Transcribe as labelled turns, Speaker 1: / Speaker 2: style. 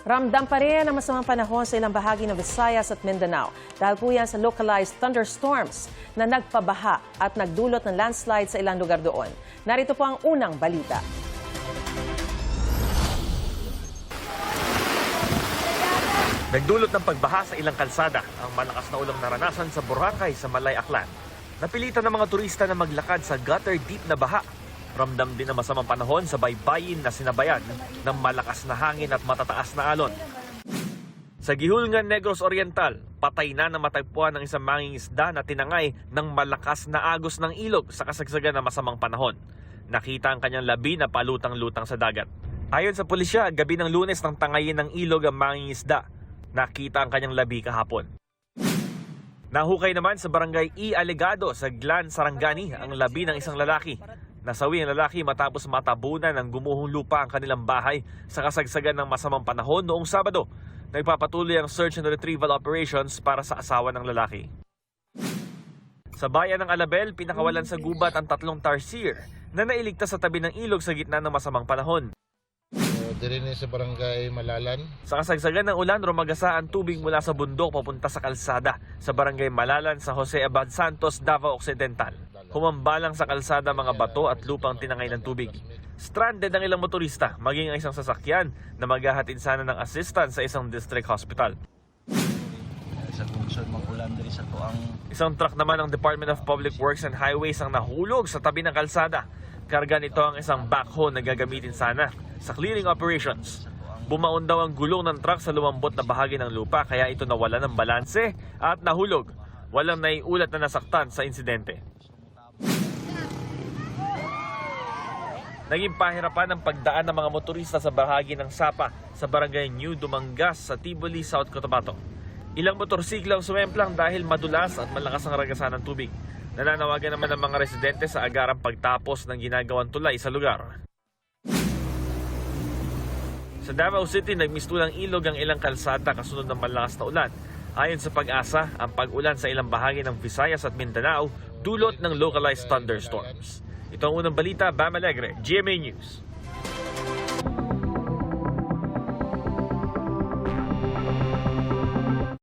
Speaker 1: Ramdam pa rin ang masamang panahon sa ilang bahagi ng Visayas at Mindanao dahil po yan sa localized thunderstorms na nagpabaha at nagdulot ng landslide sa ilang lugar doon. Narito po ang unang balita.
Speaker 2: Nagdulot ng pagbaha sa ilang kalsada ang malakas na ulang naranasan sa Boracay sa Malay, Aklan. Napilitan ng mga turista na maglakad sa gutter deep na baha. Ramdam din ang masamang panahon sa baybayin na sinabayan ng malakas na hangin at matataas na alon. Sa Gihulngan, Negros Oriental, patay na matagpuan ng isang mangingisda na tinangay ng malakas na agos ng ilog sa kasagsagan ng masamang panahon. Nakita ang kanyang labi na palutang-lutang sa dagat. Ayon sa pulisya, gabi ng Lunes nang tangayin ng ilog ang mangingisda. Nakita ang kanyang labi kahapon. Nahukay naman sa barangay E. Alegado sa Glan, Sarangani ang labi ng isang lalaki. Nasawi ang lalaki matapos matabunan ng gumuhong lupa ang kanilang bahay sa kasagsagan ng masamang panahon noong Sabado. Nagpapatuloy ang search and retrieval operations para sa asawa ng lalaki. Sa bayan ng Alabel, pinakawalan sa gubat ang 3 tarsier na nailigtas sa tabi ng ilog sa gitna ng masamang panahon.
Speaker 3: Diri ni sa barangay Malalan.
Speaker 2: Sa kasagsagan ng ulan, rumagasa ang tubig mula sa bundok papunta sa kalsada sa barangay Malalan sa Jose Abad Santos, Davao Occidental. Humambalang sa kalsada mga bato at lupang tinangay ng tubig. Stranded ang ilang motorista, maging ang isang sasakyan na maghahatid sana ng assistance sa isang district hospital. Isang truck naman ng Department of Public Works and Highways ang nahulog sa tabi ng kalsada. Karga nito ang isang backhoe na gagamitin sana sa clearing operations. Bumaon daw ang gulong ng truck sa lumambot na bahagi ng lupa kaya ito nawala ng balanse at nahulog. Walang naiulat na nasaktan sa insidente. Naging pahirapan ang pagdaan ng mga motorista sa bahagi ng Sapa sa barangay New Dumangas sa Tiboli, South Cotabato. Ilang motorsiklo ang sumemplang dahil madulas at malakas ang ragasan ng tubig. Nananawagan naman ng mga residente sa agarang pagtapos ng ginagawang tulay sa lugar. Sa Davao City, nagmistulang ilog ang ilang kalsada kasunod ng malakas na ulan. Ayon sa Pag-asa, ang pag-ulan sa ilang bahagi ng Visayas at Mindanao dulot ng localized thunderstorms. Ito ang unang balita, Bam Alegre, GMA News.